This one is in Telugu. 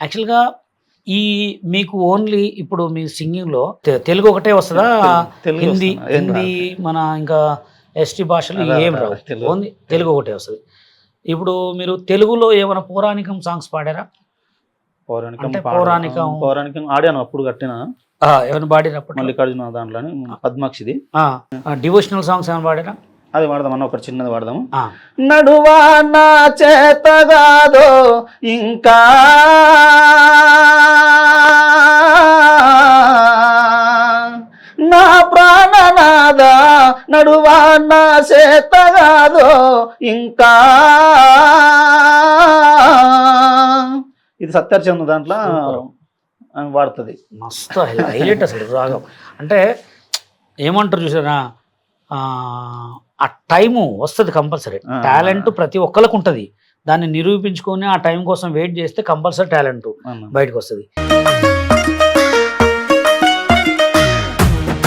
యాక్చువల్గా ఈ మీకు ఓన్లీ ఇప్పుడు మీ సింగింగ్లో తెలుగు ఒకటే వస్తుందా? తెలుగు హిందీ వస్తుంది. ఏం హిందీ మన ఇంకా ఎస్టీ భాషలు ఏం రావు, తెలుగు. ఓన్లీ తెలుగు ఒకటే వస్తుంది. ఇప్పుడు మీరు తెలుగులో ఏమైనా పౌరాణికం సాంగ్స్ పాడారా? అంటే పౌరాణికం ఆడాను అప్పుడు కట్టిన ఏమైనా పాడినప్పుడు మల్లికార్జున దాంట్లోని పద్మాక్షిది డివోషనల్ సాంగ్స్ ఏమైనా పాడారా? అది వాడదాం అన్న, ఒకటి చిన్నది వాడదాము. ఆ, నడువా నా చేతగాదో ఇంకా నా ప్రాణనాద నడువా నా చేతగాదో ఇంకా ఇది సత్యర్చంద్ర దాంట్లో వాడుతుంది. మస్తు హైలైట్ అసలు రాగం. అంటే ఏమంటారు చూసారా, ఆ టైము వస్తుంది కంపల్సరీ. టాలెంట్ ప్రతి ఒక్కరికి ఉంటుంది, దాన్ని నిరూపించుకొని ఆ టైం కోసం వెయిట్ చేస్తే కంపల్సరీ టాలెంట్ బయటకు వస్తుంది.